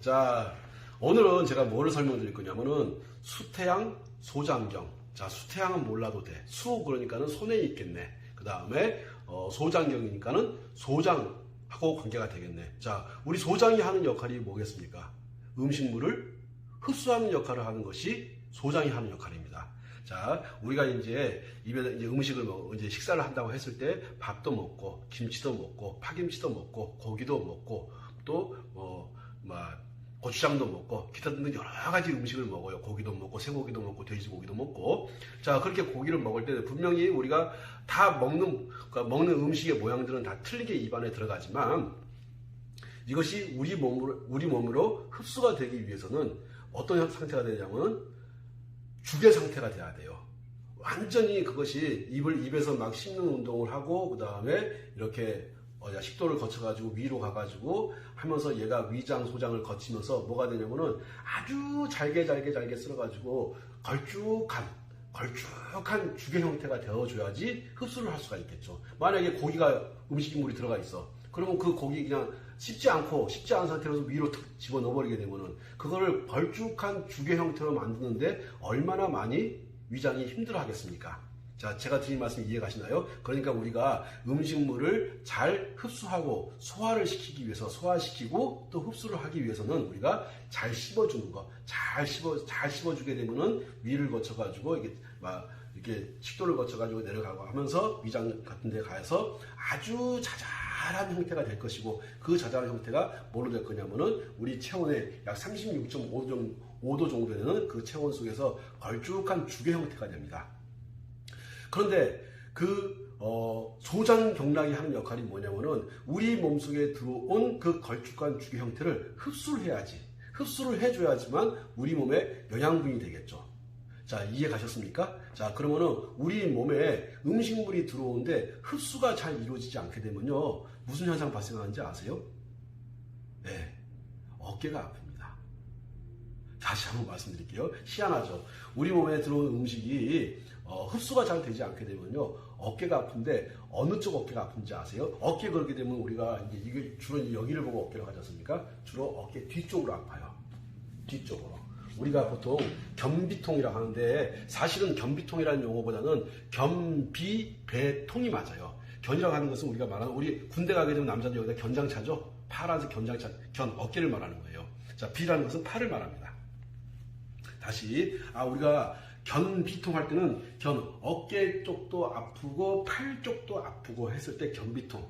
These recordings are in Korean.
자, 오늘은 제가 뭐를 설명드릴 거냐면은 수태양, 소장경. 자, 수태양은 몰라도 돼. 수 그러니까는 손에 있겠네. 그 다음에 소장경이니까는 소장하고 관계가 되겠네. 자, 우리 소장이 하는 역할이 뭐겠습니까? 음식물을 흡수하는 역할을 하는 것이 소장이 하는 역할입니다. 자, 우리가 이제 입에 이제 음식을 이제 식사를 한다고 했을 때 밥도 먹고 김치도 먹고 파김치도 먹고 고기도 먹고 또 고추장도 먹고 기타 등등 여러 가지 음식을 먹어요. 고기도 먹고 쇠고기도 먹고 돼지고기도 먹고. 자, 그렇게 고기를 먹을 때 분명히 우리가 다 그러니까 먹는 음식의 모양들은 다 틀리게 입안에 들어가지만 이것이 우리 몸으로 흡수가 되기 위해서는 어떤 상태가 되냐면 죽의 상태가 돼야 돼요. 완전히 그것이 입에서 막 씹는 운동을 하고 그 다음에 이렇게 식도를 거쳐가지고 위로 가가지고 하면서 얘가 위장, 소장을 거치면서 뭐가 되냐면은 아주 잘게 쓸어가지고 걸쭉한 죽의 형태가 되어줘야지 흡수를 할 수가 있겠죠. 만약에 고기가 음식물이 들어가 있어. 그러면 그 고기 그냥 씹지 않은 상태로서 위로 툭 집어 넣어버리게 되면은 그거를 걸쭉한 죽의 형태로 만드는데 얼마나 많이 위장이 힘들어 하겠습니까? 자, 제가 드린 말씀 이해 가시나요? 그러니까 우리가 음식물을 잘 흡수하고 소화를 시키기 위해서 소화시키고 또 흡수를 하기 위해서는 우리가 잘 씹어주는 거, 잘 씹어주게 되면은 위를 거쳐가지고 이렇게 식도를 거쳐가지고 내려가고 하면서 위장 같은 데 가서 아주 자잘한 형태가 될 것이고 그 자잘한 형태가 뭐로 될 거냐면은 우리 체온의 약 36.5도 정도 되는 그 체온 속에서 걸쭉한 죽의 형태가 됩니다. 그런데 소장경락이 하는 역할이 뭐냐면은 우리 몸속에 들어온 그 걸쭉한 죽의 형태를 흡수를 해야지. 흡수를 해줘야지만 우리 몸에 영양분이 되겠죠. 자, 이해 가셨습니까? 자, 그러면은 우리 몸에 음식물이 들어오는데 흡수가 잘 이루어지지 않게 되면요. 무슨 현상 발생하는지 아세요? 네. 어깨가 아픕니다. 다시 한번 말씀드릴게요. 희한하죠? 우리 몸에 들어온 음식이 흡수가 잘 되지 않게 되면요. 어깨가 아픈데 어느 쪽 어깨가 아픈지 아세요? 어깨 그렇게 되면 우리가 이게 주로 여기를 보고 어깨를 하지 않습니까? 주로 어깨 뒤쪽으로 아파요. 뒤쪽으로. 우리가 보통 겸비통이라고 하는데 사실은 겸비통이라는 용어보다는 겸비배통이 맞아요. 견이라고 하는 것은 우리가 말하는 우리 군대 가게 되면 남자들 여기다 견장차죠? 파란색 견장차, 어깨를 말하는 거예요. 자, 비라는 것은 팔을 말합니다. 다시 우리가 견비통 할 때는 어깨 쪽도 아프고 팔 쪽도 아프고 했을 때 견비통.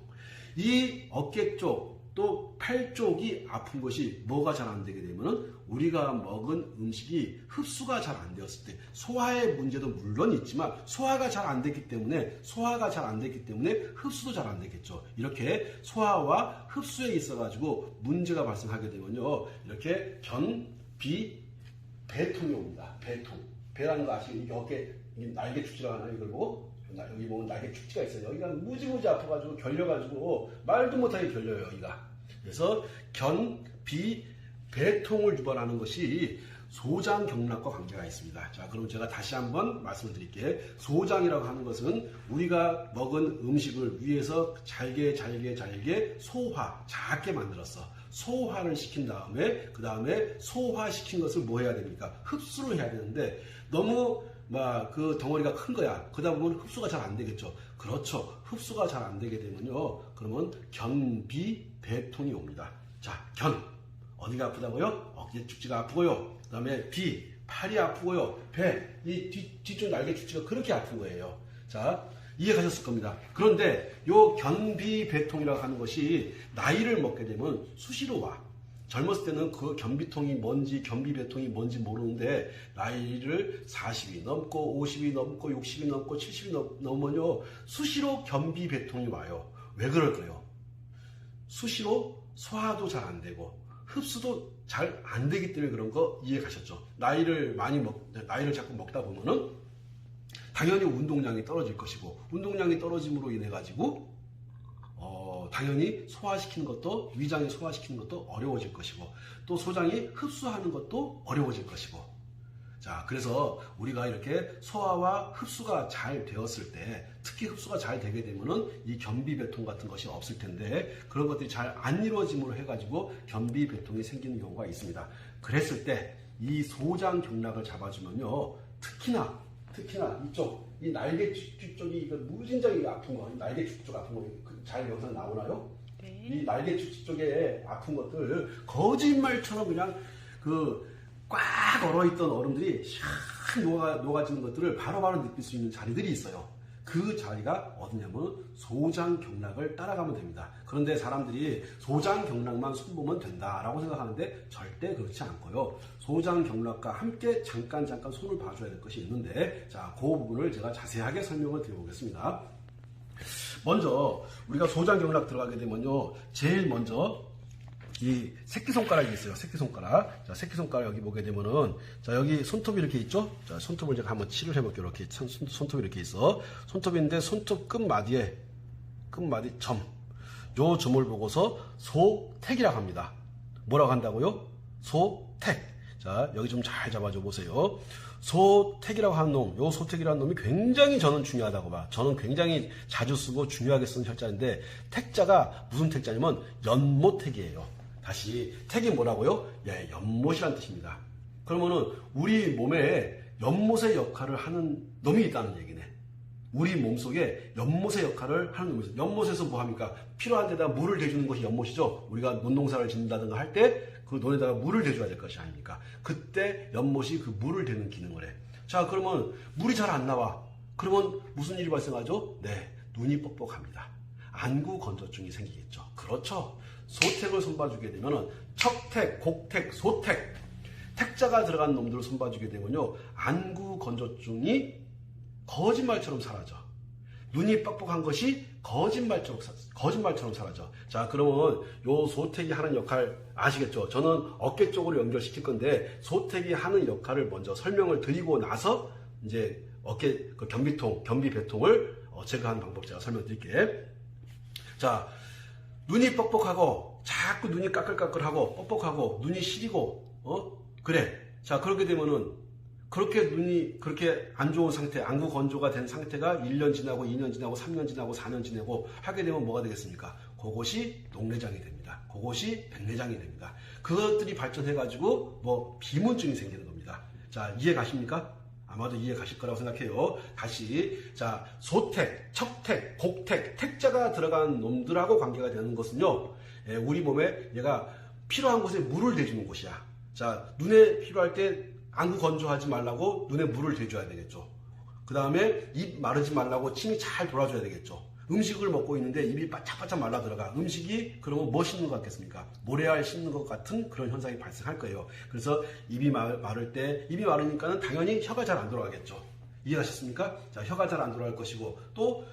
이 어깨 쪽 또 팔 쪽이 아픈 것이 뭐가 잘 안 되게 되면은 우리가 먹은 음식이 흡수가 잘 안 되었을 때 소화의 문제도 물론 있지만 소화가 잘 안 됐기 때문에 흡수도 잘 안 되겠죠. 이렇게 소화와 흡수에 있어 가지고 문제가 발생하게 되면요. 이렇게 배통이 옵니다. 배라는 거 아시죠? 이게 어깨 날개 축지라고 하나요? 이걸 보고 여기 보면 날개 축지가 있어요. 여기가 무지무지 아파가지고 결려가지고 말도 못하게 결려요. 여기가. 그래서 배통을 유발하는 것이 소장경락과 관계가 있습니다. 자, 그럼 제가 다시 한번 말씀을 드릴게요. 소장이라고 하는 것은 우리가 먹은 음식을 위에서 잘게 작게 만들었어. 소화를 시킨 다음에 그 다음에 소화시킨 것을 뭐 해야 됩니까? 흡수를 해야 되는데 너무 그 덩어리가 큰 거야. 그러다 보면 흡수가 잘 안 되겠죠. 그렇죠. 흡수가 잘 안 되게 되면요. 그러면 견비배통이 옵니다. 자, 어디가 아프다고요? 어깨 축지가 아프고요. 그 다음에 팔이 아프고요. 이 뒤쪽 날개 축지가 그렇게 아픈 거예요. 자, 이해 가셨을 겁니다. 그런데 요 견비배통이라고 하는 것이 나이를 먹게 되면 수시로 와. 젊었을 때는 그 견비배통이 뭔지 모르는데 나이를 40이 넘고 50이 넘고 60이 넘고 70이 넘으면요. 수시로 견비배통이 와요. 왜 그럴까요? 수시로 소화도 잘 안 되고 흡수도 잘 안 되기 때문에 그런 거 이해 가셨죠? 나이를 자꾸 먹다 보면은 당연히 운동량이 떨어질 것이고 운동량이 떨어짐으로 인해 가지고 당연히 소화시키는 것도 위장이 소화시키는 것도 어려워질 것이고 또 소장이 흡수하는 것도 어려워질 것이고 자, 그래서 우리가 이렇게 소화와 흡수가 잘 되었을 때, 특히 흡수가 잘 되게 되면은 이 변비배통 같은 것이 없을 텐데, 그런 것들이 잘 안 이루어짐으로 해가지고 변비배통이 생기는 경우가 있습니다. 그랬을 때 이 소장경락을 잡아주면요, 특히나 이쪽, 이 날개축 쪽이 이거 무진장이 아픈 거, 날개축 쪽 아픈 거, 잘 영상 나오나요? 네. 이 날개축 쪽에 아픈 것들, 거짓말처럼 그냥 꽉 얼어있던 얼음들이 샥 녹아지는 것들을 바로바로 느낄 수 있는 자리들이 있어요. 그 자리가 어디냐면 소장경락을 따라가면 됩니다. 그런데 사람들이 소장경락만 손보면 된다라고 생각하는데 절대 그렇지 않고요. 소장경락과 함께 잠깐 손을 봐줘야 될 것이 있는데, 자, 그 부분을 제가 자세하게 설명을 드려보겠습니다. 먼저 우리가 소장경락 들어가게 되면요, 제일 먼저 이 새끼손가락이 있어요. 새끼손가락. 자, 새끼손가락 여기 보게 되면은, 자, 여기 손톱이 이렇게 있죠? 자, 손톱을 제가 한번 칠을 해볼게요. 이렇게. 손톱이 이렇게 있어. 손톱인데, 손톱 끝마디 점. 요 점을 보고서 소택이라고 합니다. 뭐라고 한다고요? 소택. 자, 여기 좀 잘 잡아줘 보세요. 소택이라고 하는 놈, 요 소택이라는 놈이 굉장히 저는 중요하다고 봐. 저는 굉장히 자주 쓰고 중요하게 쓰는 혈자인데, 택자가 무슨 택자냐면 연못택이에요. 다시 택이 뭐라고요? 예, 연못이란 뜻입니다. 그러면은 우리 몸에 연못의 역할을 하는 놈이 있다는 얘기네. 우리 몸속에 연못의 역할을 하는 놈이 있어요. 연못에서 뭐 합니까? 필요한 데다가 물을 대주는 것이 연못이죠. 우리가 논농사를 짓는다든가 할 때 그 논에다가 물을 대줘야 될 것이 아닙니까? 그때 연못이 그 물을 대는 기능을 해. 자, 그러면 물이 잘 안 나와. 그러면 무슨 일이 발생하죠? 네, 눈이 뻑뻑합니다. 안구 건조증이 생기겠죠. 그렇죠. 소택을 손봐주게 되면은 척택, 곡택, 소택, 택자가 들어간 놈들을 손봐주게 되면요, 안구 건조증이 거짓말처럼 사라져. 눈이 뻑뻑한 것이 거짓말처럼 사라져. 자, 그러면 요 소택이 하는 역할 아시겠죠? 저는 어깨 쪽으로 연결시킬 건데, 소택이 하는 역할을 먼저 설명을 드리고 나서 이제 어깨 변비배통을 제거하는 방법 제가 설명드릴게요. 자, 눈이 뻑뻑하고 자꾸 눈이 까끌까끌하고 뻑뻑하고 눈이 시리고 그래. 자, 그렇게 되면은 그렇게 눈이 그렇게 안 좋은 상태, 안구 건조가 된 상태가 1년 지나고 2년 지나고 3년 지나고 4년 지나고 하게 되면 뭐가 되겠습니까? 그것이 녹내장이 됩니다. 그것이 백내장이 됩니다. 그것들이 발전해 가지고 뭐 비문증이 생기는 겁니다. 자, 이해 가십니까? 아마도 이해 가실 거라고 생각해요. 다시, 자, 소택, 척택, 곡택, 택자가 들어간 놈들하고 관계가 되는 것은요, 우리 몸에 얘가 필요한 곳에 물을 대주는 곳이야. 자, 눈에 필요할 때 안구 건조하지 말라고 눈에 물을 대줘야 되겠죠. 그 다음에 입 마르지 말라고 침이 잘 돌아줘야 되겠죠. 음식을 먹고 있는데 입이 바짝바짝 말라 들어가. 음식이 그러면 뭐 씹는 것 같겠습니까? 모래알 씹는 것 같은 그런 현상이 발생할 거예요. 그래서 입이 마를 때, 입이 마르니까는 당연히 혀가 잘 안 돌아가겠죠. 이해하셨습니까? 자, 혀가 잘 안 돌아갈 것이고, 또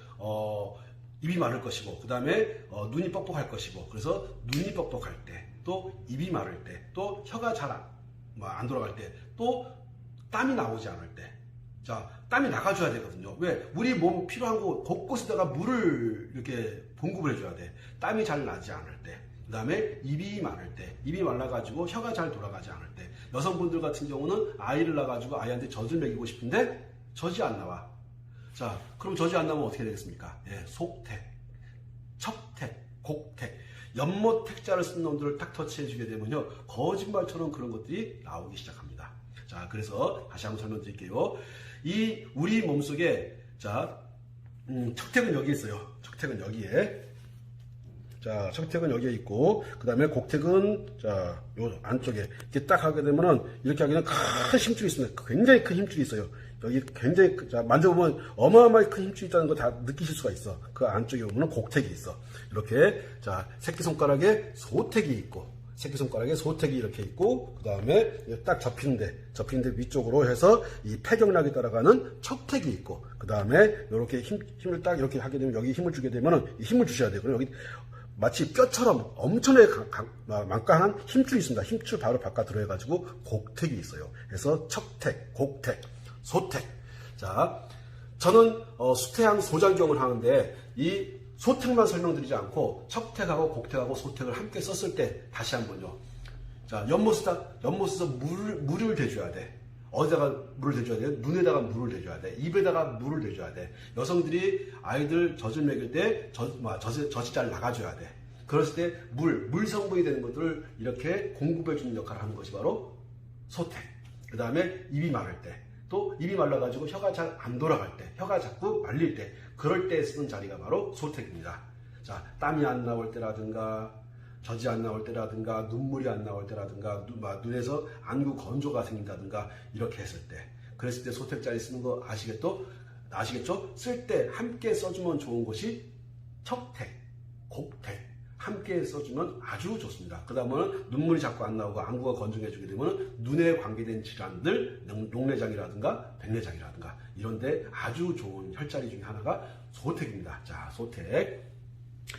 입이 마를 것이고, 그 다음에 눈이 뻑뻑할 것이고, 그래서 눈이 뻑뻑할 때, 또 입이 마를 때, 또 혀가 잘 안 돌아갈 때, 또 땀이 나오지 않을 때, 자, 땀이 나가줘야 되거든요. 왜? 우리 몸 필요한 곳 곳곳에다가 물을 이렇게 공급을 해줘야 돼. 땀이 잘 나지 않을 때, 그 다음에 입이 마를 때, 입이 말라가지고 혀가 잘 돌아가지 않을 때, 여성분들 같은 경우는 아이를 낳아가지고 아이한테 젖을 먹이고 싶은데 젖이 안 나와. 자, 그럼 젖이 안 나오면 어떻게 되겠습니까? 예, 속택, 척택, 곡택, 연못 택자를 쓴 놈들을 딱 터치해주게 되면요, 거짓말처럼 그런 것들이 나오기 시작합니다. 자, 그래서 다시 한번 설명드릴게요. 이 우리 몸속에, 자, 척택은 여기 있어요. 척택은 여기에. 자, 척택은 여기에 있고, 그 다음에 곡택은, 자, 요 안쪽에 이렇게 딱 하게 되면은, 이렇게 하기는 큰 힘줄이 있습니다. 굉장히 큰 힘줄이 있어요. 여기 굉장히, 자, 만져보면 어마어마하게 큰 힘줄이 있다는 거 다 느끼실 수가 있어. 그 안쪽에 보면 곡택이 있어. 이렇게, 자, 새끼손가락에 소택이 있고, 새끼손가락에 소택이 이렇게 있고, 그 다음에 딱 접히는데 위쪽으로 해서 이 폐경락에 따라가는 척택이 있고, 그 다음에 이렇게 힘을 딱 이렇게 하게 되면, 여기 힘을 주게 되면은 힘을 주셔야 돼요. 그럼 여기 마치 뼈처럼 엄청나게 만강한 힘줄이 있습니다. 힘줄 바로 바깥으로 해가지고 곡택이 있어요. 그래서 척택, 곡택, 소택. 자, 저는 수태양 소장경을 하는데 이 소택만 설명드리지 않고 척택하고 곡택하고 소택을 함께 썼을 때 다시 한번요. 자, 연못에서 물을 대줘야 돼. 어디다가 물을 대줘야 돼요? 눈에다가 물을 대줘야 돼. 입에다가 물을 대줘야 돼. 여성들이 아이들 젖을 먹일 때 젖이 나가줘야 돼. 그랬을 때 물 성분이 되는 것들을 이렇게 공급해주는 역할을 하는 것이 바로 소택. 그 다음에 입이 마를 때, 또 입이 말라가지고 혀가 잘 안 돌아갈 때, 혀가 자꾸 말릴 때, 그럴 때 쓰는 자리가 바로 소택입니다. 자, 땀이 안 나올 때라든가, 젖이 안 나올 때라든가, 눈물이 안 나올 때라든가, 눈에서 안구 건조가 생긴다든가, 이렇게 했을 때. 그랬을 때 소택자리 쓰는 거 아시겠죠? 쓸 때 함께 써주면 좋은 것이 척택, 곡택. 함께 써주면 아주 좋습니다. 그 다음은 눈물이 자꾸 안 나오고 안구가 건조해지게 되면 눈에 관계된 질환들, 녹내장이라든가 백내장이라든가 이런데 아주 좋은 혈자리 중에 하나가 소택입니다. 자, 소택.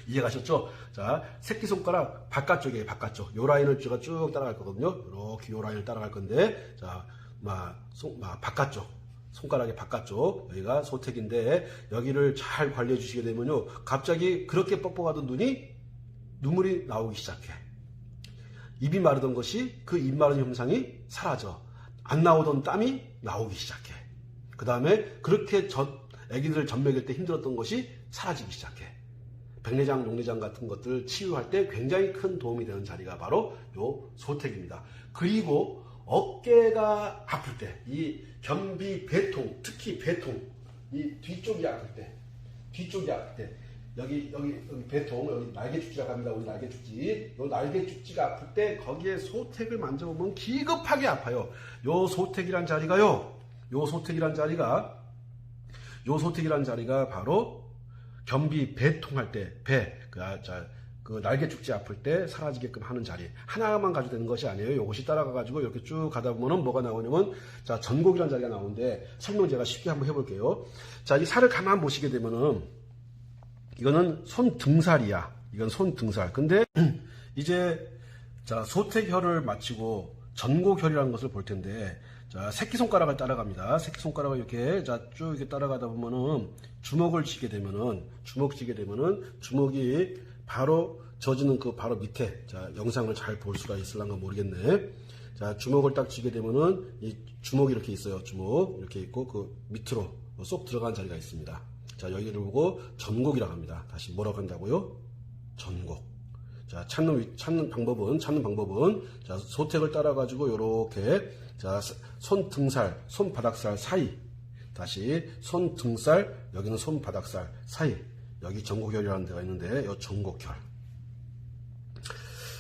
이해가셨죠? 자, 새끼손가락 바깥쪽이에요, 바깥쪽. 요 라인을 제가 쭉 따라갈 거거든요. 이렇게 요 라인을 따라갈 건데, 자, 바깥쪽. 손가락의 바깥쪽. 여기가 소택인데, 여기를 잘 관리해 주시게 되면요. 갑자기 그렇게 뻑뻑하던 눈물이 나오기 시작해. 입이 마르던 것이 그 입 마른 현상이 사라져. 안 나오던 땀이 나오기 시작해. 그 다음에 그렇게 애기들 젖 먹일 때 힘들었던 것이 사라지기 시작해. 백내장, 녹내장 같은 것들 치유할 때 굉장히 큰 도움이 되는 자리가 바로 요 소택입니다. 그리고 어깨가 아플 때, 이 겸비 배통, 특히 배통, 이 뒤쪽이 아플 때, 여기 배통, 여기 날개축지라고 합니다. 우리 날개축지. 요 날개축지가 아플 때 거기에 소택을 만져보면 기급하게 아파요. 요 소택이란 자리가 바로 겸비 배통할 때, 그 날개축지 아플 때 사라지게끔 하는 자리. 하나만 가지고 되는 것이 아니에요. 요것이 따라가가지고 이렇게 쭉 가다 보면은 뭐가 나오냐면, 자, 전곡이라는 자리가 나오는데, 설명 제가 쉽게 한번 해볼게요. 자, 이 살을 가만 보시게 되면은, 이거는 손등살이야. 이건 손등살. 근데 이제 자, 소택혈을 마치고 전곡혈이라는 것을 볼 텐데, 자, 새끼손가락을 따라갑니다. 새끼손가락을 이렇게 쭉 이렇게 따라가다 보면은 주먹을 쥐게 되면은 주먹이 바로 젖는 그 바로 밑에, 자, 영상을 잘 볼 수가 있을란가 모르겠네. 자, 주먹을 딱 쥐게 되면은 이 주먹이 이렇게 있어요. 주먹 이렇게 있고 그 밑으로 쏙 들어간 자리가 있습니다. 자, 여기를 보고 전곡이라고 합니다. 다시 뭐라고 한다고요? 전곡. 자, 찾는 방법은, 자, 소택을 따라가지고, 요렇게, 자, 손등살, 손바닥살 사이. 다시, 손등살, 여기는 손바닥살 사이. 여기 전곡혈이라는 데가 있는데, 요 전곡혈.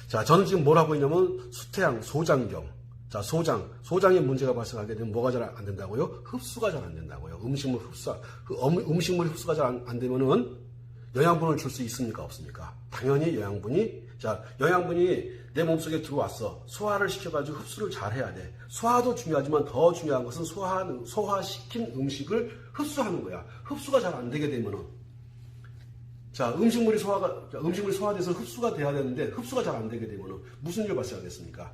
자, 저는 지금 뭘 하고 있냐면, 수태양, 소장경. 자, 소장에 문제가 발생하게 되면 뭐가 잘 안 된다고요? 흡수가 잘 안 된다고요. 음식물이 흡수가 잘 안 되면은 영양분을 줄 수 있습니까? 없습니까? 당연히 영양분이 내 몸속에 들어왔어. 소화를 시켜가지고 흡수를 잘 해야 돼. 소화도 중요하지만 더 중요한 것은 소화시킨 음식을 흡수하는 거야. 흡수가 잘 안 되게 되면은, 자, 음식물이 소화돼서 흡수가 돼야 되는데 흡수가 잘 안 되게 되면은 무슨 일이 발생하겠습니까?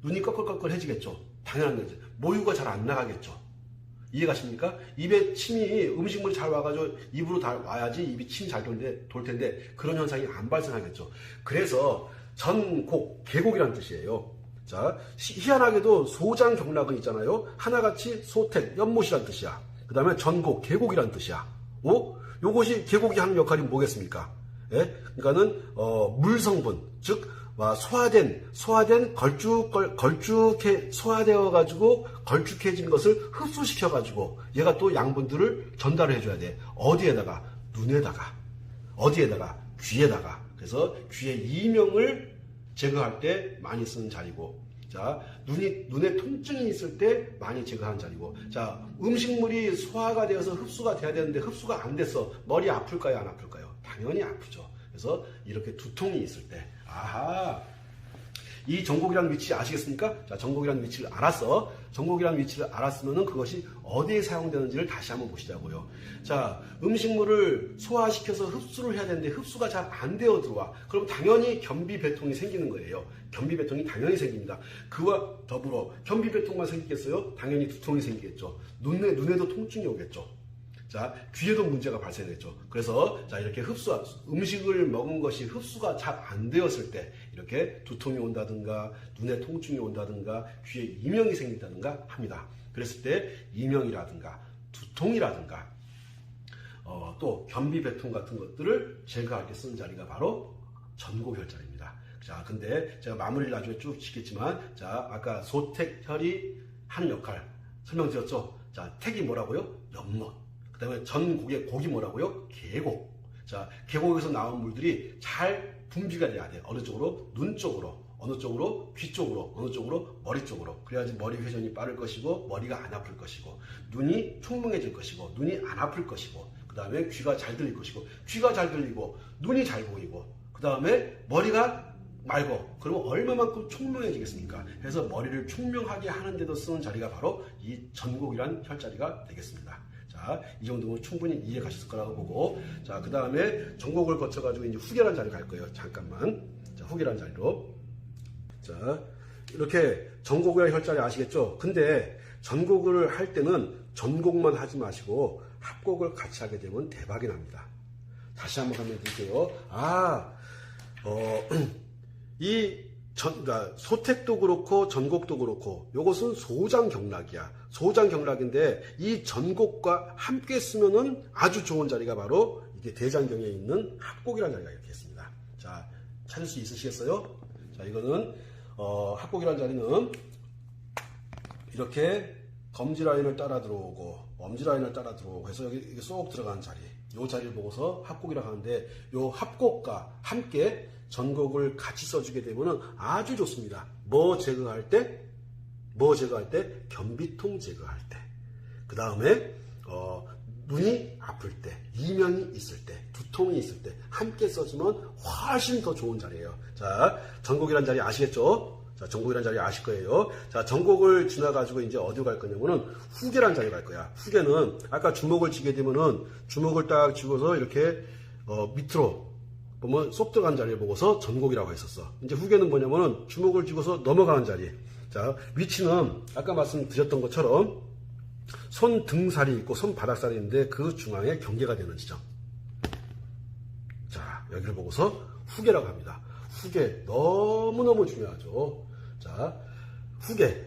눈이 꺼끌꺼끌해지겠죠. 당연한 거죠. 모유가 잘 안 나가겠죠. 이해가십니까? 입에 침이, 음식물이 잘 와가지고 입으로 다 와야지 입이 침이 잘 돌 텐데 그런 현상이 안 발생하겠죠. 그래서 전곡, 계곡이라는 뜻이에요. 자, 희한하게도 소장경락은 있잖아요. 하나같이 소택, 연못이라는 뜻이야. 그 다음에 전곡, 계곡이라는 뜻이야. 요것이 계곡이 하는 역할이 뭐겠습니까? 예? 그러니까는 물성분, 즉 소화된 소화되어가지고 걸쭉해진 것을 흡수시켜가지고 얘가 또 양분들을 전달을 해줘야 돼. 어디에다가? 눈에다가. 어디에다가? 귀에다가. 그래서 귀의 이명을 제거할 때 많이 쓰는 자리고, 자, 눈에 통증이 있을 때 많이 제거하는 자리고, 자, 음식물이 소화가 되어서 흡수가 돼야 되는데 흡수가 안 됐어. 머리 아플까요? 안 아플까요? 당연히 아프죠. 그래서 이렇게 두통이 있을 때, 아하, 이 전곡이라는 위치 아시겠습니까? 자, 전곡이라는 위치를 알았어. 전곡이라는 위치를 알았으면은 그것이 어디에 사용되는지를 다시 한번 보시자고요. 자, 음식물을 소화시켜서 흡수를 해야 되는데 흡수가 잘 안 되어 들어와. 그럼 당연히 겸비배통이 생기는 거예요. 겸비배통이 당연히 생깁니다. 그와 더불어 겸비배통만 생기겠어요? 당연히 두통이 생기겠죠. 눈에도 통증이 오겠죠. 자, 귀에도 문제가 발생했죠. 그래서 자, 이렇게 음식을 먹은 것이 흡수가 잘 안 되었을 때 이렇게 두통이 온다든가 눈에 통증이 온다든가 귀에 이명이 생긴다든가 합니다. 그랬을 때 이명이라든가 두통이라든가 또 변비배통 같은 것들을 제거할 때 쓰는 자리가 바로 전곡혈자리입니다. 자, 근데 제가 마무리를 나중에 쭉 짓겠지만, 자, 아까 소택혈이 하는 역할 설명드렸죠. 자, 택이 뭐라고요? 연못. 그 다음에 전곡의 곡이 뭐라고요? 계곡. 자, 계곡에서 나온 물들이 잘 분비가 돼야 돼. 어느 쪽으로? 눈 쪽으로. 어느 쪽으로? 귀 쪽으로. 어느 쪽으로? 머리 쪽으로. 그래야지 머리 회전이 빠를 것이고, 머리가 안 아플 것이고, 눈이 총명해질 것이고, 눈이 안 아플 것이고, 그 다음에 귀가 잘 들릴 것이고, 귀가 잘 들리고, 눈이 잘 보이고, 그 다음에 머리가 맑고, 그러면 얼마만큼 총명해지겠습니까? 그래서 머리를 총명하게 하는데도 쓰는 자리가 바로 이 전곡이란 혈자리가 되겠습니다. 자, 이 정도면 충분히 이해 가셨을 거라고 보고, 자, 그 다음에 전곡을 거쳐가지고 이제 후계란 자리 갈 거예요. 잠깐만. 자, 후계란 자리로. 자, 이렇게 전곡이란 혈자리 아시겠죠? 근데 전곡을 할 때는 전곡만 하지 마시고 합곡을 같이 하게 되면 대박이 납니다. 다시 한번 설명 드릴게요. 그러니까 소택도 그렇고 전곡도 그렇고 이것은 소장경락이야. 소장경락인데 이 전곡과 함께 쓰면은 아주 좋은 자리가 바로 이게 대장경에 있는 합곡이라는 자리가 이렇게 있습니다. 자, 찾을 수 있으시겠어요? 자, 이거는 합곡이라는 자리는 이렇게 검지라인을 따라 들어오고 엄지라인을 따라 들어오고 해서 여기 이게 쏙 들어가는 자리, 이 자리를 보고서 합곡이라고 하는데, 이 합곡과 함께 전곡을 같이 써주게 되면 아주 좋습니다. 뭐 제거할 때? 변비통 제거할 때. 그 다음에 눈이 아플 때, 이명이 있을 때, 두통이 있을 때 함께 써주면 훨씬 더 좋은 자리예요. 자, 전곡이라는 자리 아시겠죠? 자, 전곡이라는 자리 아실 거예요. 자, 전곡을 지나가지고 이제 어디로 갈 거냐면은 후계라는 자리 갈 거야. 후계는 아까 주먹을 쥐게 되면은 주먹을 딱 쥐고서 이렇게 밑으로 보면 쏙 들어간 자리를 보고서 전곡이라고 했었어. 이제 후계는 뭐냐면은 주먹을 쥐고서 넘어가는 자리. 자, 위치는 아까 말씀드렸던 것처럼 손 등살이 있고 손 바닥살이 있는데 그 중앙에 경계가 되는 지점. 자, 여기를 보고서 후계라고 합니다. 후계 너무너무 중요하죠. 자, 후계,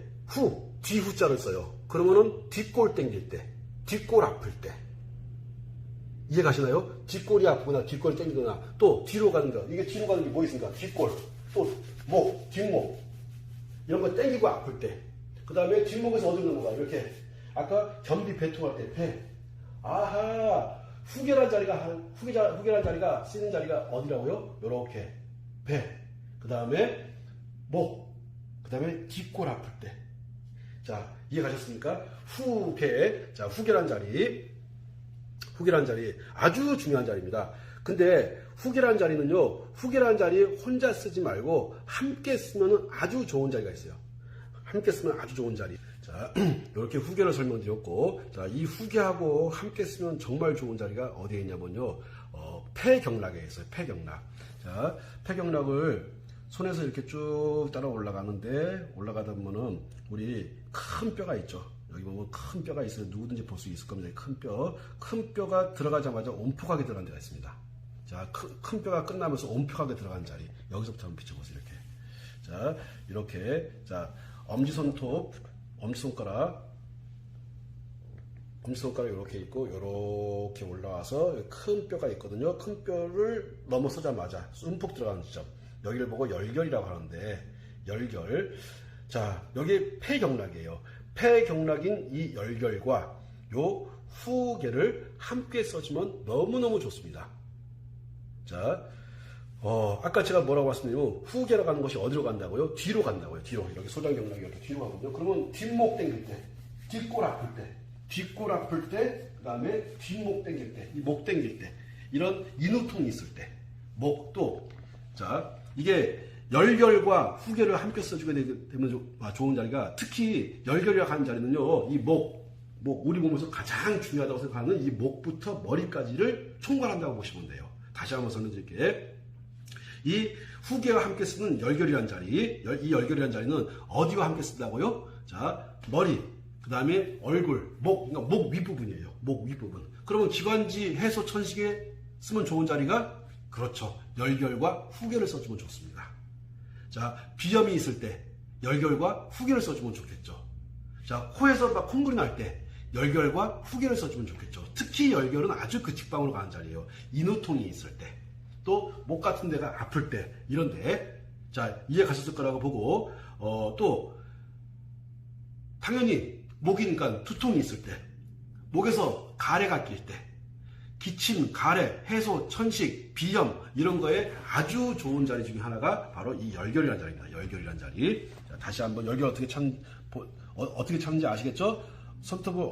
뒤후자를 써요. 그러면은 뒷골 땡길 때, 뒷골 아플 때. 이해 가시나요? 뒷골이 아프거나 뒷골이 땡기거나 또 뒤로 가는 거. 이게 뒤로 가는 게 뭐 있습니까? 뒷골, 또 목, 뒷목. 이런 거 땡기고 아플 때. 그 다음에 뒷목에서 어디로 넘어가? 이렇게. 아까 변비 배통할 때 배. 아하, 후계란 자리가 쓰는 자리가 어디라고요? 요렇게. 배. 그 다음에 목. 그 다음에 뒷골 아플 때. 자, 이해 가셨습니까? 후계. 자, 후계란 자리 아주 중요한 자리입니다. 근데 후계란 자리는요, 후계란 자리 혼자 쓰지 말고 함께 쓰면 아주 좋은 자리가 있어요. 함께 쓰면 아주 좋은 자리. 자, 이렇게 후계를 설명드렸고, 자, 이 후계하고 함께 쓰면 정말 좋은 자리가 어디에 있냐면요, 폐경락에 있어요. 폐경락. 자, 폐경락을 손에서 이렇게 쭉 따라 올라가다 보면은 우리 큰 뼈가 있죠. 여기 보면 큰 뼈가 있어요. 누구든지 볼 수 있을 겁니다. 큰 뼈가 들어가자마자 온폭하게 들어간 데가 있습니다. 자, 큰 뼈가 끝나면서 온폭하게 들어간 자리. 여기서부터 한번 비춰보세요. 이렇게. 자, 이렇게. 자, 엄지손가락 이렇게 있고, 이렇게 올라와서 큰 뼈가 있거든요. 큰 뼈를 넘어서자마자 움푹 들어가는 지점. 여기를 보고 열결이라고 하는데, 열결. 자, 여기 폐경락이에요. 폐경락인 이 열결과 요 후계를 함께 써주면 너무너무 좋습니다. 자, 아까 제가 뭐라고 말씀드리면 후계로 가는 것이 어디로 간다고요? 뒤로 간다고요. 뒤로. 여기 소장경락이 이렇게 뒤로 가거든요. 그러면 뒷목 당길 때, 뒷골 아플 때, 그 다음에 뒷목 당길 때, 이 목 당길 때, 이런 인후통이 있을 때, 목도. 자, 이게 열결과 후계를 함께 써주게 되면 좋은 자리가, 특히 열결이라고 하는 자리는요, 이 우리 몸에서 가장 중요하다고 생각하는 이 목부터 머리까지를 총괄한다고 보시면 돼요. 다시 한번 설명드릴게요. 이 후계와 함께 쓰는 열결이라는 자리, 이 열결이라는 자리는 어디와 함께 쓴다고요? 자, 머리, 그 다음에 얼굴, 그러니까 목 윗부분이에요. 목 윗부분. 그러면 기관지, 해소, 천식에 쓰면 좋은 자리가 그렇죠. 열결과 후계를 써주면 좋습니다. 자, 비염이 있을 때 열결과 후계를 써주면 좋겠죠. 자, 코에서 막 콩물이 날 때 열결과 후계를 써주면 좋겠죠. 특히 열결은 아주 그 직방으로 가는 자리예요. 인후통이 있을 때, 또 목 같은 데가 아플 때, 이런데, 자, 이해 가셨을 거라고 보고, 또 당연히 목이니까 두통이 있을 때, 목에서 가래가 낄 때, 기침, 가래, 해소, 천식, 비염 이런 거에 아주 좋은 자리 중에 하나가 바로 이 열결이라는 자리입니다. 열결이라는 자리. 자, 다시 한번 열결 어떻게 찾는지 아시겠죠? 손톱을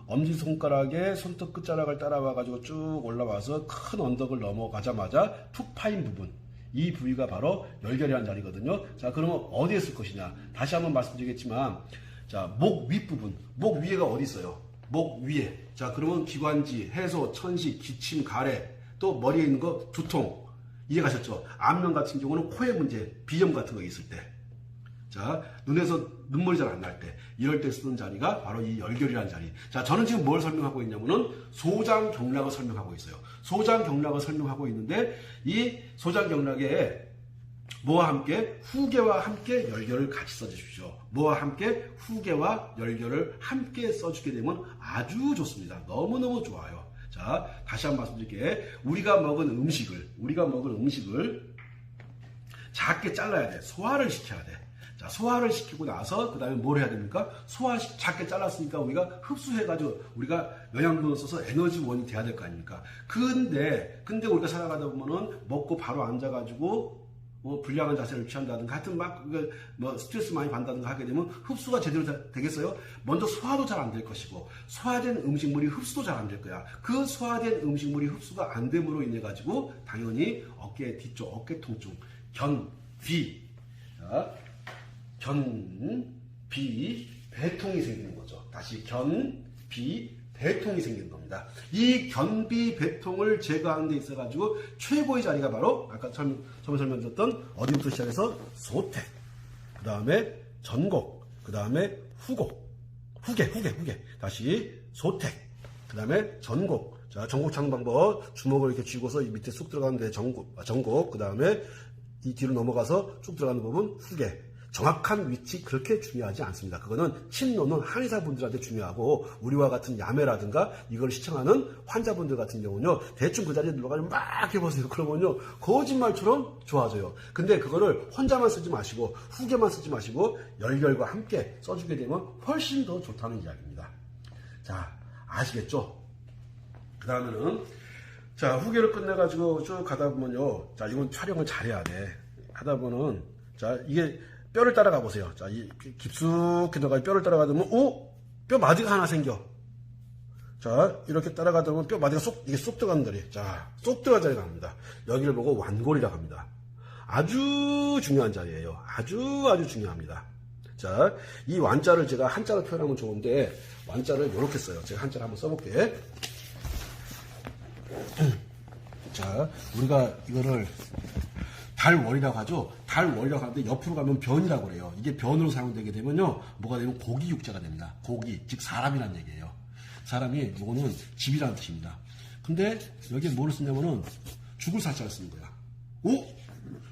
엄지손가락에 손톱 끝자락을 따라와가지고 쭉 올라와서 큰 언덕을 넘어가자마자 툭 파인 부분, 이 부위가 바로 열결이라는 자리거든요. 자, 그러면 어디에 쓸 것이냐? 다시 한번 말씀드리겠지만, 자, 목 윗부분, 목 위에가 어디 있어요? 목 위에. 자, 그러면 기관지, 해소, 천식, 기침, 가래, 또 머리에 있는 거 두통. 이해 가셨죠? 안면 같은 경우는 코에 문제, 비염 같은 거 있을 때. 자, 눈에서 눈물이 잘 안 날 때, 이럴 때 쓰는 자리가 바로 이 열결이라는 자리. 자, 저는 지금 뭘 설명하고 있냐면은 소장경락을 설명하고 있어요. 소장경락을 설명하고 있는데, 이 소장경락에 뭐와 함께? 후계와 함께 열결을 같이 써주십시오. 뭐와 함께? 후계와 열결을 함께 써주게 되면 아주 좋습니다. 너무너무 좋아요. 자, 다시 한번 말씀드릴게요. 우리가 먹은 음식을 작게 잘라야 돼. 소화를 시켜야 돼. 자, 소화를 시키고 나서 그 다음에 뭘 해야 됩니까? 작게 잘랐으니까 우리가 흡수해가지고 우리가 영양분을 써서 에너지원이 돼야 될 거 아닙니까? 근데 우리가 살아가다 보면은 먹고 바로 앉아가지고 불량한 자세를 취한다든가 하여튼 스트레스 많이 받는다든가 하게 되면 흡수가 제대로 되겠어요? 먼저 소화도 잘 안 될 것이고, 소화된 음식물이 흡수도 잘 안 될 거야. 그 소화된 음식물이 흡수가 안 됨으로 인해 가지고 당연히 어깨 뒤쪽 어깨 통증, 견비, 배통이 생기는 거죠. 다시 배통이 생기는 겁니다. 이 견비, 배통을 제거하는 데 있어가지고 최고의 자리가 바로 아까 처음에 설명드렸던 어디부터 시작해서 소택, 그 다음에 전곡, 그 다음에 후계. 다시 소택, 그 다음에 전곡. 자, 전곡 찾는 방법, 주먹을 이렇게 쥐고서 이 밑에 쑥 들어가는데 전곡, 그 다음에 이 뒤로 넘어가서 쭉 들어가는 부분 후계. 정확한 위치 그렇게 중요하지 않습니다. 그거는 침 놓는 한의사분들한테 중요하고, 우리와 같은 야매라든가 이걸 시청하는 환자분들 같은 경우는요, 대충 그 자리에 들어가서 막 해보세요. 그러면요, 거짓말처럼 좋아져요. 근데 그거를 혼자만 쓰지 마시고, 후계만 쓰지 마시고, 열결과 함께 써주게 되면 훨씬 더 좋다는 이야기입니다. 자, 아시겠죠? 그 다음에는, 자, 후계를 끝내가지고 쭉 가다 보면요, 자, 이건 촬영을 잘해야 돼. 하다 보면, 자, 이게 뼈를 따라가 보세요. 자, 이 깊숙이 들어가 뼈를 따라가다 보면, 뼈 마디가 하나 생겨. 자, 이렇게 따라가다 보면 뼈 마디가 이게 쏙 들어가는 자리. 자, 쏙 들어간 자리가 합니다. 여기를 보고 완골이라고 합니다. 아주 중요한 자리예요. 아주 중요합니다. 자, 이 완자를 제가 한자로 표현하면 좋은데, 완자를 이렇게 써요. 제가 한자를 한번 써볼게. 자, 우리가 이거를 달월이라고 하죠. 달월이라고 하는데 옆으로 가면 변이라고 그래요. 이게 변으로 사용되게 되면요, 뭐가 되면 고기육자가 됩니다. 고기, 즉 사람이란 얘기예요. 사람이, 요거는 집이라는 뜻입니다. 근데 여기에 뭐를 쓰냐면은 죽을 사자를 쓰는 거야.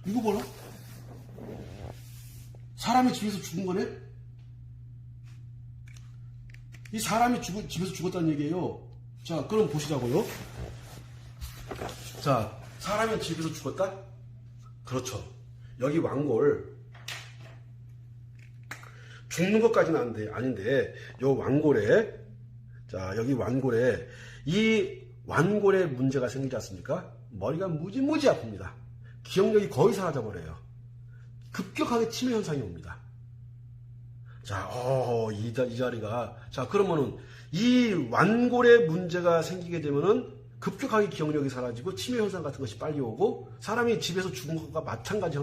이거 봐라. 사람이 집에서 죽은 거네? 이 사람이 집에서 죽었다는 얘기예요. 자, 그럼 보시자고요. 자, 사람이 집에서 죽었다? 그렇죠. 여기 완골, 죽는 것까지는 아닌데, 요 완골에, 자, 여기 완골에, 이 완골에 문제가 생기지 않습니까? 머리가 무지무지 아픕니다. 기억력이 거의 사라져버려요. 급격하게 치매 현상이 옵니다. 자, 이 자리가, 자, 그러면은, 이 완골에 문제가 생기게 되면은, 급격하게 기억력이 사라지고 치매 현상 같은 것이 빨리 오고, 사람이 집에서 죽은 것과 마찬가지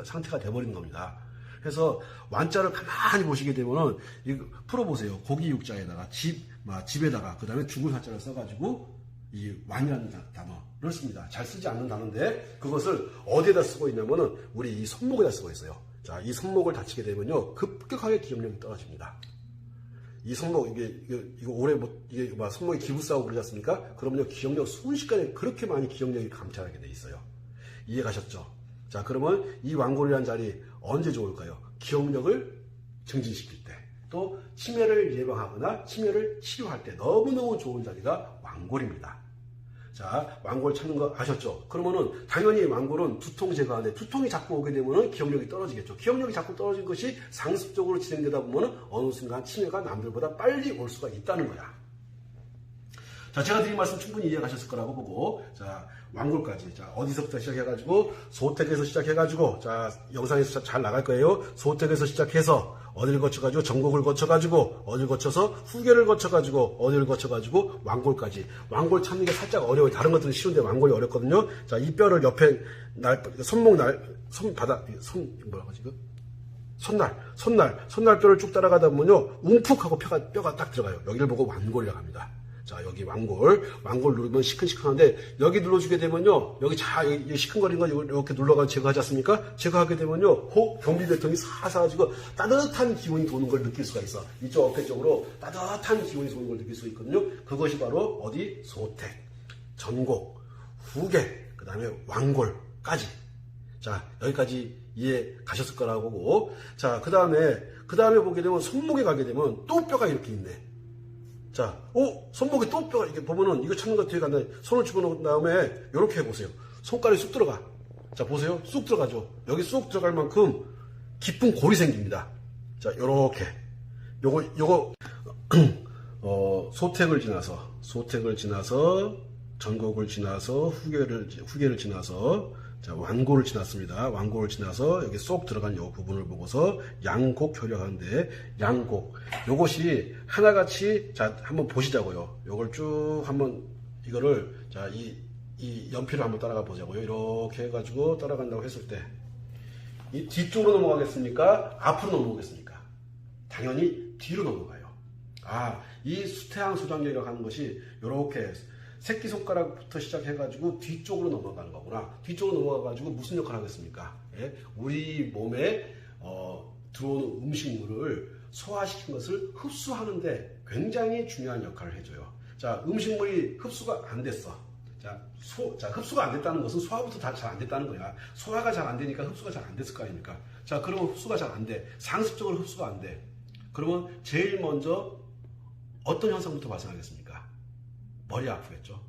상태가 돼버리는 겁니다. 그래서 완자를 가만히 보시게 되면은 이거 풀어보세요. 고기 육자에다가 집에다가 그 다음에 죽을 사자를 써가지고 이 완이라는 단어를 씁니다. 잘 쓰지 않는 단어인데 그것을 어디에다 쓰고 있냐면은 우리 이 손목에다 쓰고 있어요. 자, 이 손목을 다치게 되면요, 급격하게 기억력이 떨어집니다. 이 손목, 이거 오래 이게 막 손목에 기부싸고 그러지 않습니까? 그러면요, 기억력 순식간에 그렇게 많이 기억력이 감퇴하게 돼 있어요. 이해 가셨죠? 자, 그러면 이 완골이라는 자리 언제 좋을까요? 기억력을 증진시킬 때, 또 치매를 예방하거나 치매를 치료할 때 너무너무 좋은 자리가 완골입니다. 자, 완골 찾는 거 아셨죠? 그러면은 당연히 완골은 두통 제거하는데 두통이 자꾸 오게 되면은 기억력이 떨어지겠죠. 기억력이 자꾸 떨어진 것이 상습적으로 진행되다 보면은 어느 순간 치매가 남들보다 빨리 올 수가 있다는 거야. 자, 제가 드린 말씀 충분히 이해 가셨을 거라고 보고, 자, 완골까지. 자, 어디서부터 시작해가지고, 소택에서 시작해가지고, 자, 영상에서 잘 나갈 거예요. 소택에서 시작해서, 어디를 거쳐가지고, 전곡을 거쳐가지고, 어디를 거쳐서, 후계를 거쳐가지고, 어디를 거쳐가지고, 완골까지. 완골 찾는 게 살짝 어려워요. 다른 것들은 쉬운데 완골이 어렵거든요. 자, 이 뼈를 옆에, 뭐라고 하지, 손날뼈를 쭉 따라가다 보면요, 움푹하고 뼈가 딱 들어가요. 여기를 보고 완골이라고 합니다. 자, 여기 완골 누르면 시큰시큰한데, 여기 눌러주게 되면요, 여기 시큰거리는 거 이렇게 눌러가 제거하지 않습니까? 제거하게 되면요, 경비배통이 사사가지고 따뜻한 기운이 도는 걸 느낄 수가 있어. 이쪽 어깨 쪽으로 따뜻한 기운이 도는 걸 느낄 수 있거든요. 그것이 바로 어디? 소택, 전곡, 후계, 그 다음에 완골까지. 자, 여기까지 이해 가셨을 거라고 보고, 자, 그 다음에 보게 되면 손목에 가게 되면 또 뼈가 이렇게 있네. 자, 손목에 또 뼈가 이렇게 보면은 이거 찾는 거 뒤에 간다. 손을 집어넣은 다음에 이렇게 해보세요. 손가락이 쑥 들어가. 자, 보세요. 쑥 들어가죠. 여기 쑥 들어갈 만큼 깊은 골이 생깁니다. 자, 요렇게. 요거, 소택을 지나서, 전곡을 지나서, 후계를 지나서, 자, 완골을 지났습니다. 완골을 지나서 여기 쏙 들어간 요 부분을 보고서 양곡 효력하는데, 양곡. 요것이 하나같이, 자, 한번 보시자고요. 요걸 쭉 한번, 이거를, 자, 이 연필을 한번 따라가 보자고요. 이렇게 해가지고 따라간다고 했을 때, 이 뒤쪽으로 넘어가겠습니까? 앞으로 넘어오겠습니까? 당연히 뒤로 넘어가요. 아, 이 수태항 소장력이라고 하는 것이 요렇게 새끼손가락부터 시작해가지고 뒤쪽으로 넘어가는 거구나. 뒤쪽으로 넘어가가지고 무슨 역할을 하겠습니까? 예? 우리 몸에 들어오는 음식물을 소화시킨 것을 흡수하는데 굉장히 중요한 역할을 해줘요. 자, 음식물이 흡수가 안 됐어. 자, 흡수가 안 됐다는 것은 소화부터 다 잘 안 됐다는 거야. 소화가 잘 안 되니까 흡수가 잘 안 됐을 거 아닙니까? 자, 그러면 흡수가 잘 안 돼. 상습적으로 흡수가 안 돼. 그러면 제일 먼저 어떤 현상부터 발생하겠습니까? 머리 아프겠죠.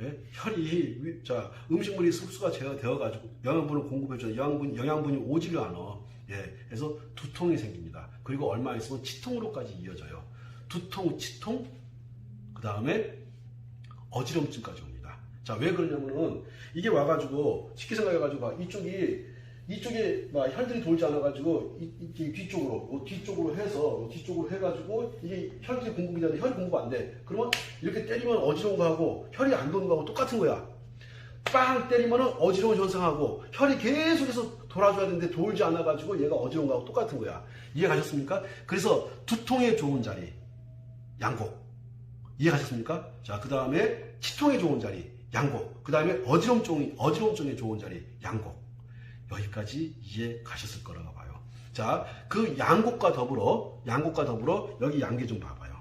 예? 혈이, 자, 음식물이 흡수가 되어가지고 영양분을 공급해줘요. 영양분이 오지를 않아. 예, 그래서 두통이 생깁니다. 그리고 얼마 있으면 치통으로까지 이어져요. 두통, 치통, 그 다음에 어지럼증까지 옵니다. 자, 왜 그러냐면은 이게 와가지고 쉽게 생각해가지고 이쪽에 막 혈들이 돌지 않아가지고 뒤쪽으로 해가지고 이게 혈들이 공급이 되는데 혈이 공급 안 돼. 그러면 이렇게 때리면 어지러운 거하고 혈이 안 도는 거하고 똑같은 거야. 빵 때리면 어지러운 현상하고 혈이 계속해서 돌아줘야 되는데 돌지 않아가지고 얘가 어지러운 거하고 똑같은 거야. 이해 가셨습니까? 그래서 두통에 좋은 자리 양곡. 이해 가셨습니까? 자, 그 다음에 치통에 좋은 자리 양곡. 그 다음에 어지럼증에 좋은 자리 양곡. 여기까지 이해 가셨을 거라고 봐요. 자, 그 양곡과 더불어 여기 양계 좀 봐봐요.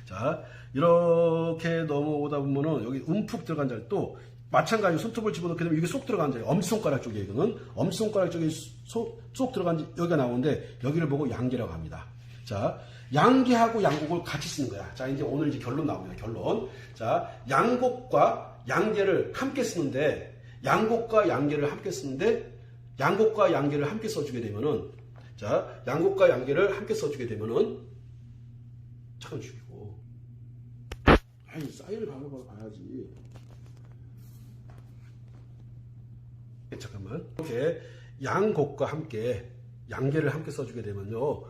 자, 이렇게 넘어오다 보면은 여기 움푹 들어간 자리 또 마찬가지로 손톱을 집어넣게 되면 이게 쏙 들어간 자리, 엄지손가락 쪽에 이거는 엄지손가락 쪽에 쏙 들어간 여기가 나오는데 여기를 보고 양계라고 합니다. 자, 양계하고 양곡을 같이 쓰는 거야. 자, 이제 오늘 결론 나옵니다. 결론. 자, 양곡과 양계를 함께 쓰는데 양곡과 양계를 함께 써주게 되면은, 자, 양곡과 양계를 함께 써주게 되면은, 잠깐 죽이고. 아니, 사인을 봐야지. 잠깐만. 이렇게 양곡과 함께, 양계를 함께 써주게 되면요.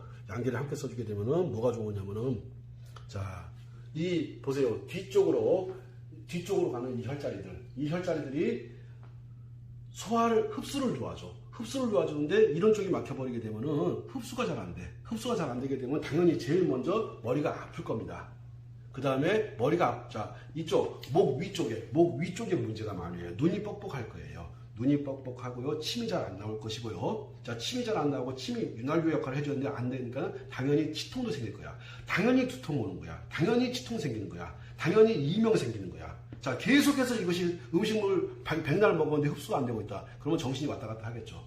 뭐가 좋으냐면은, 자, 보세요. 뒤쪽으로 가는 이 혈자리들이 흡수를 도와줘. 흡수를 도와주는데 이런 쪽이 막혀버리게 되면은 흡수가 잘 안 돼. 흡수가 잘 안 되게 되면 당연히 제일 먼저 머리가 아플 겁니다. 그 다음에 자, 이쪽, 목 위쪽에 문제가 많이 해요. 눈이 뻑뻑할 거예요. 눈이 뻑뻑하고요. 침이 잘 안 나올 것이고요. 자, 침이 잘 안 나오고 침이 윤활유 역할을 해주는데 안 되니까 당연히 치통도 생길 거야. 당연히 두통 오는 거야. 당연히 치통 생기는 거야. 당연히 이명 생기는 거야. 자, 계속해서 이것이 음식물 백날 먹었는데 흡수가 안 되고 있다. 그러면 정신이 왔다 갔다 하겠죠.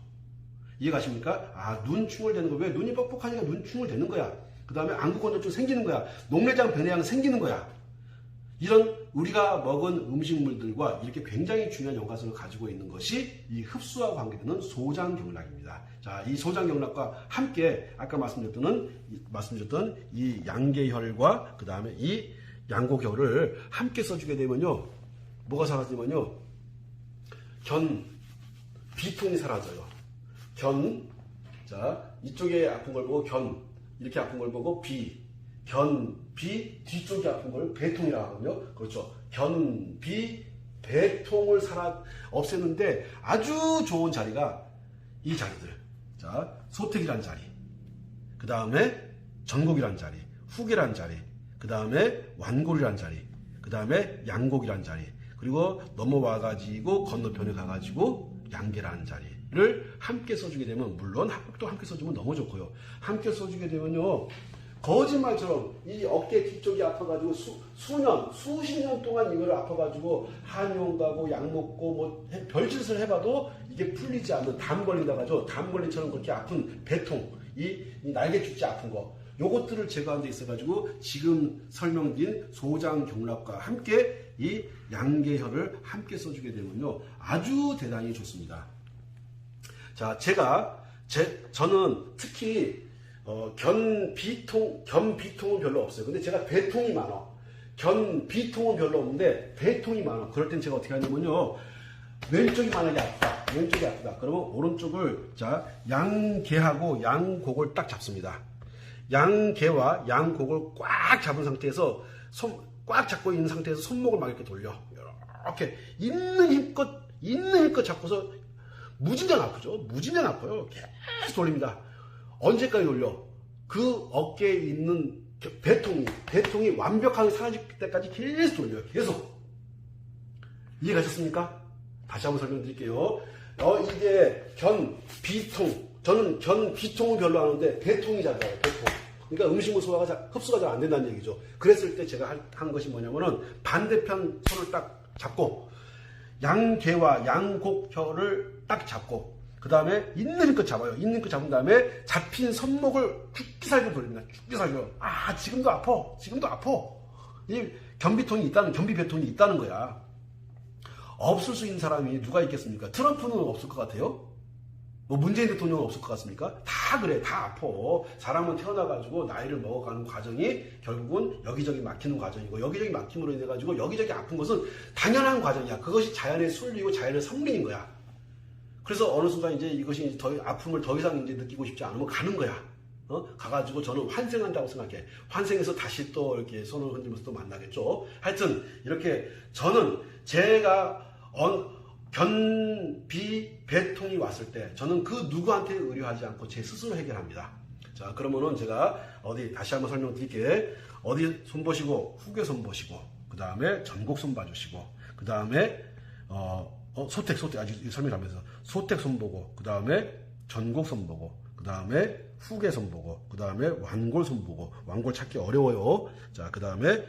이해가십니까? 아, 눈충을 되는 거. 왜? 눈이 뻑뻑하니까 눈충을 되는 거야. 그 다음에 안구건조증 생기는 거야. 녹내장 변해양 생기는 거야. 이런 우리가 먹은 음식물들과 이렇게 굉장히 중요한 연관성을 가지고 있는 것이 이 흡수와 관계되는 소장경락입니다. 자, 이 소장경락과 함께 아까 말씀드렸던 이 양계혈과 그 다음에 이 양곡혈을 함께 써주게 되면요, 뭐가 사라지면요, 비통이 사라져요. 자, 이쪽에 아픈 걸 보고 이렇게 아픈 걸 보고 비 뒤쪽에 아픈 걸 배통이라고 하거든요. 그렇죠. 배통을 없애는데 아주 좋은 자리가 이 자리들. 자, 소택이란 자리. 그 다음에 전곡이란 자리. 후계란 자리. 그 다음에 완골이란 자리. 그 다음에 양곡이란 자리. 그리고 넘어와가지고 건너편에 가가지고 양계라는 자리를 함께 써주게 되면, 물론 합곡도 함께 써주면 너무 좋고요. 함께 써주게 되면요, 거짓말처럼 이 어깨 뒤쪽이 아파가지고 수십 년 동안 이걸 아파가지고 한의원 가고 약 먹고 뭐 별짓을 해봐도 이게 풀리지 않는 담 걸린다고 하죠. 담 걸린처럼 그렇게 아픈 배통, 이 날개 축지 아픈 거, 요것들을 제거하는 데 있어가지고 지금 설명드린 소장경락과 함께 이 양계혈을 함께 써주게 되면요, 아주 대단히 좋습니다. 자, 저는 특히 견비통은 별로 없어요. 근데 제가 배통이 많아. 견비통은 별로 없는데 배통이 많아. 그럴 땐 제가 어떻게 하냐면요, 왼쪽이 만약에 아프다. 왼쪽이 아프다. 그러면 오른쪽을, 자, 양계하고 양곡을 딱 잡습니다. 양계와 양곡을 꽉 잡은 상태에서 꽉 잡고 있는 상태에서 손목을 막 이렇게 돌려. 이렇게 있는 힘껏 잡고서 무진장 아프죠. 무진장 아파요. 계속 돌립니다. 언제까지 돌려? 그 어깨에 있는 배통이 완벽하게 사라질 때까지 계속 돌려요. 계속. 이해가셨습니까? 다시 한번 설명드릴게요. 이게 견비통. 저는 견비통은 별로 안 하는데 배통이 잘 나요. 배통. 그러니까 음식물 소화가 흡수가 잘 안 된다는 얘기죠. 그랬을 때 제가 한 것이 뭐냐면은 반대편 손을 딱 잡고 양계와 양곡혈을 딱 잡고, 그 다음에 있는 힘껏 잡아요. 있는 힘껏 잡은 다음에 잡힌 손목을 죽기 살기 돌립니다. 죽기 살기. 아, 지금도 아파. 이 견비배통이 있다는 거야. 없을 수 있는 사람이 누가 있겠습니까? 트럼프는 없을 것 같아요? 뭐 문재인 대통령은 없을 것 같습니까? 다 그래. 다 아파. 사람은 태어나가지고 나이를 먹어가는 과정이 결국은 여기저기 막히는 과정이고, 여기저기 막힘으로 인해가지고 여기저기 아픈 것은 당연한 과정이야. 그것이 자연의 순리고 자연의 성리인 거야. 그래서 어느 순간 이제 이것이 아픔을 더 이상 이제 느끼고 싶지 않으면 가는 거야. 가가지고 저는 환생한다고 생각해. 환생해서 다시 또 이렇게 손을 흔들면서 또 만나겠죠. 하여튼 이렇게 저는 제가 견비배통이 왔을 때 저는 그 누구한테 의뢰하지 않고 제 스스로 해결합니다. 자, 그러면은 제가 다시 한번 설명드릴게. 손 보시고, 후계 손 보시고, 그 다음에 전곡 손 봐주시고, 그 다음에 소택 아직 설명하면서 소택 손 보고, 그 다음에 전곡 손 보고, 그 다음에 후계 손 보고, 그 다음에 완골 손 보고. 완골 찾기 어려워요. 자, 그 다음에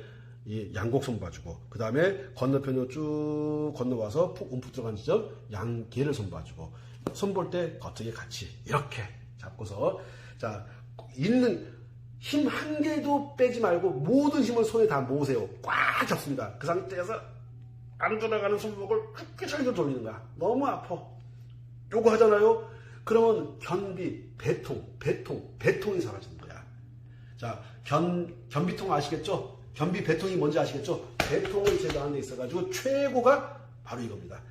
이 양곡 손 봐주고, 그 다음에 건너편으로 쭉 건너와서 푹 움푹 들어간 지점 양계를 손 봐주고, 손 볼 때 겉에 같이 이렇게 잡고서, 자, 있는 힘 한 개도 빼지 말고 모든 힘을 손에 다 모으세요. 꽉 잡습니다. 그 상태에서 안 돌아가는 손목을 죽기 살도 돌리는 거야. 너무 아파. 요거 하잖아요. 그러면 배통이 사라지는 거야. 자, 견비통 아시겠죠? 견비배통이 뭔지 아시겠죠? 배통을 제거하는 데 있어가지고 최고가 바로 이겁니다.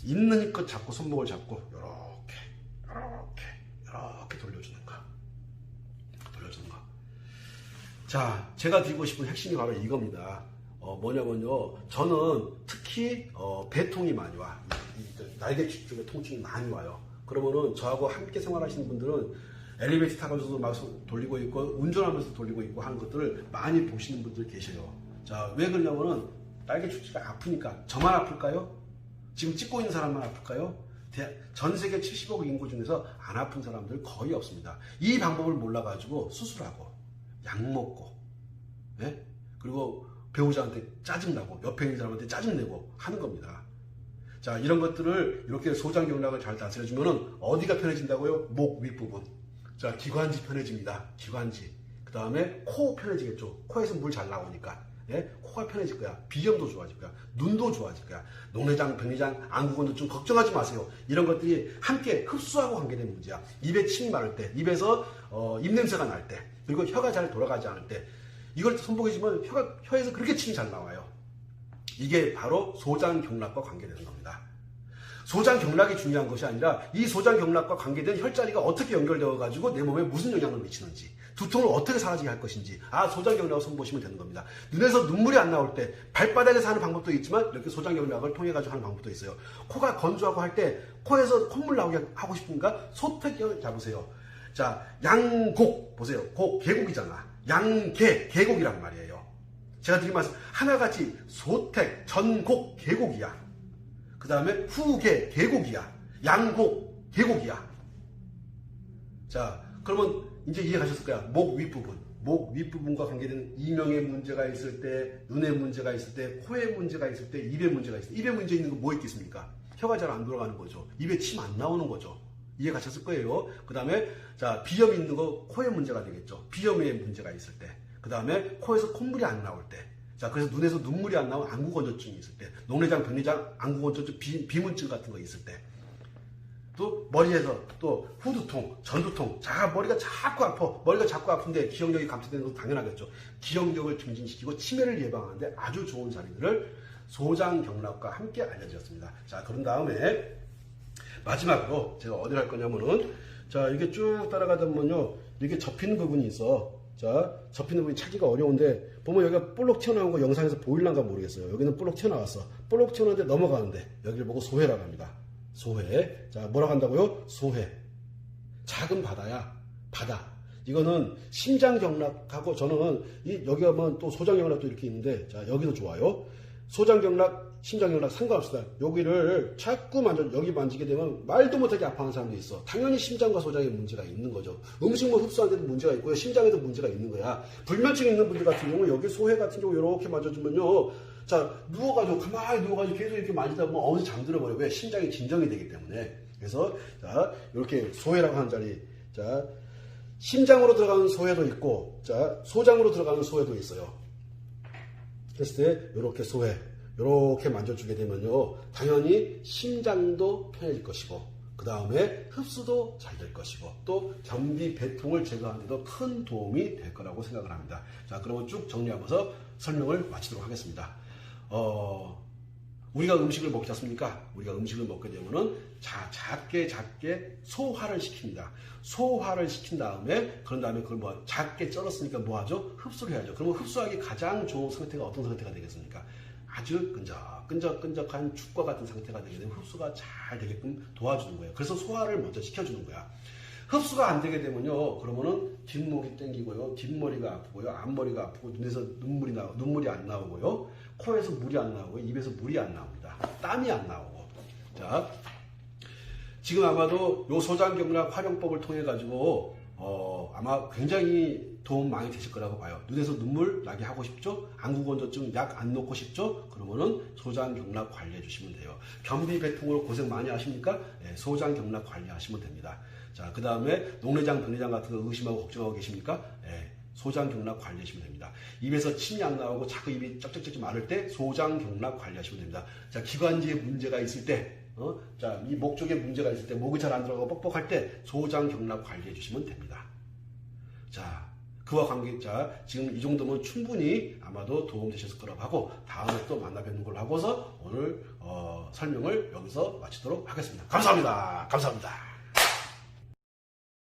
있는 힘껏 잡고 손목을 잡고 이렇게 돌려주는 거. 자, 제가 드리고 싶은 핵심이 바로 이겁니다. 뭐냐면요, 저는 특히 배통이 많이 와. 날개 쪽에 통증이 많이 와요. 그러면은 저하고 함께 생활하시는 분들은 엘리베이터 타가지고도 막 돌리고 있고 운전하면서 돌리고 있고 하는 것들을 많이 보시는 분들 계셔요. 자, 왜 그러냐면은 날개 축지가 아프니까. 저만 아플까요? 지금 찍고 있는 사람만 아플까요? 전 세계 70억 인구 중에서 안 아픈 사람들 거의 없습니다. 이 방법을 몰라가지고 수술하고 약 먹고, 예? 그리고 배우자한테 짜증나고 옆에 있는 사람한테 짜증내고 하는 겁니다. 자, 이런 것들을 이렇게 소장경락을 잘 다스려주면은 어디가 편해진다고요? 목 윗부분. 자, 기관지 편해집니다. 기관지. 그 다음에 코 편해지겠죠. 코에서 물 잘 나오니까. 예? 코가 편해질 거야. 비염도 좋아질 거야. 눈도 좋아질 거야. 녹내장, 백내장, 안구건조증 걱정하지 마세요. 이런 것들이 함께 흡수하고 관계된 문제야. 입에 침이 마를 때, 입에서 입냄새가 날 때, 그리고 혀가 잘 돌아가지 않을 때, 이걸 손목에 쥐면 혀에서 그렇게 침이 잘 나와요. 이게 바로 소장경락과 관계되는 겁니다. 소장경락이 중요한 것이 아니라 이 소장경락과 관계된 혈자리가 어떻게 연결되어 가지고 내 몸에 무슨 영향을 미치는지, 두통을 어떻게 사라지게 할 것인지, 소장경락을 손보시면 되는 겁니다. 눈에서 눈물이 안 나올 때 발바닥에서 하는 방법도 있지만 이렇게 소장경락을 통해 가지고 하는 방법도 있어요. 코가 건조하고 할 때 코에서 콧물 나오게 하고 싶으니까 소택을 잡으세요. 자, 양곡 보세요. 곡 계곡이잖아. 양계 계곡이란 말이에요. 제가 드린 말씀 하나같이 소택 전곡 계곡이야. 그 다음에 후계 계곡이야. 양곡 계곡이야. 자, 그러면 이제 이해가셨을 거야. 목 윗부분. 목 윗부분과 관계된 이명에 문제가 있을 때, 눈에 문제가 있을 때, 코에 문제가 있을 때, 입에 문제가 있을 때. 입에 문제 있는 거 뭐 있겠습니까? 혀가 잘 안 돌아가는 거죠. 입에 침 안 나오는 거죠. 이해 가셨을 거예요. 그 다음에 자, 비염 있는 거 코에 문제가 되겠죠. 비염에 문제가 있을 때. 그 다음에 코에서 콧물이 안 나올 때. 자, 그래서 눈에서 눈물이 안 나오는 안구건조증이 있을 때. 녹내장, 백내장, 안구건조증, 비문증 같은 거 있을 때. 또 머리에서 또 후두통, 전두통. 자, 머리가 자꾸 아파. 머리가 자꾸 아픈데 기억력이 감퇴되는 것도 당연하겠죠. 기억력을 증진시키고 치매를 예방하는데 아주 좋은 자리들을 소장경락과 함께 알려드렸습니다. 자, 그런 다음에 마지막으로 제가 어디를 할 거냐면은, 자, 이게 쭉 따라가다 보면요, 이렇게 접히는 부분이 있어. 자, 접히는 부분이 찾기가 어려운데, 보면 여기가 볼록 튀어나온 거 영상에서 보일란가 모르겠어요. 여기는 볼록 튀어나왔어. 볼록 튀어나왔는데 넘어가는데, 여기를 보고 소회라고 합니다. 소회. 자, 뭐라고 한다고요? 소회. 작은 바다야. 바다. 이거는 심장경락하고, 저는 여기가 보면 또 소장경락도 이렇게 있는데, 자, 여기도 좋아요. 소장경락, 심장경락 상관없습니다. 여기를 자꾸 여기 만지게 되면 말도 못하게 아파하는 사람도 있어. 당연히 심장과 소장에 문제가 있는 거죠. 음식물 흡수하는 데도 문제가 있고요. 심장에도 문제가 있는 거야. 불면증 있는 분들 같은 경우 여기 소회 같은 경우 이렇게 만져주면요. 자, 누워가지고 가만히 누워가지고 계속 이렇게 만지다 보면 어느새 잠들어 버려. 왜? 심장이 진정이 되기 때문에. 그래서 자, 이렇게 소회라고 하는 자리. 자, 심장으로 들어가는 소회도 있고, 자, 소장으로 들어가는 소회도 있어요. 했을 때 이렇게 소회 이렇게 만져주게 되면요, 당연히 심장도 편해질 것이고, 그 다음에 흡수도 잘 될 것이고, 또 변비 배통을 제거하는 데도 큰 도움이 될 거라고 생각을 합니다. 자, 그러면 쭉 정리하면서 설명을 마치도록 하겠습니다. 우리가 음식을 먹지 않습니까? 우리가 음식을 먹게 되면은 작게 소화를 시킵니다. 소화를 시킨 다음에, 그런 다음에 그걸 작게 썰었으니까 뭐 하죠? 흡수를 해야죠. 그러면 흡수하기 가장 좋은 상태가 어떤 상태가 되겠습니까? 아주 끈적끈적한 죽과 같은 상태가 되게 되면 흡수가 잘 되게끔 도와주는 거예요. 그래서 소화를 먼저 시켜주는 거야. 흡수가 안 되게 되면요, 그러면은 뒷목이 땡기고요, 뒷머리가 아프고요, 앞머리가 아프고, 눈에서 눈물이 안 나오고요, 코에서 물이 안 나오고요, 입에서 물이 안 나옵니다. 땀이 안 나오고. 자, 지금 아마도 요 소장경락 활용법을 통해 가지고 아마 굉장히 도움 많이 되실 거라고 봐요. 눈에서 눈물 나게 하고 싶죠? 안구건조증 약 안 놓고 싶죠? 그러면은 소장경락 관리해 주시면 돼요. 변비 배통으로 고생 많이 하십니까? 네, 소장경락 관리하시면 됩니다. 자, 그 다음에 녹내장, 백내장 같은 거 의심하고 걱정하고 계십니까? 네, 소장경락 관리하시면 됩니다. 입에서 침이 안 나오고 자꾸 입이 쩍쩍쩍 마를 때 소장경락 관리하시면 됩니다. 자, 기관지에 문제가 있을 때, 자, 이 목 쪽에 문제가 있을 때, 목이 잘 안 들어가고 뻑뻑할 때 소장경락 관리해 주시면 됩니다. 자, 그와 관계자 지금 이 정도면 충분히 아마도 도움되셨을 거라고 하고, 다음에 또 만나 뵙는 걸로 하고서 오늘 설명을 여기서 마치도록 하겠습니다. 감사합니다. 감사합니다.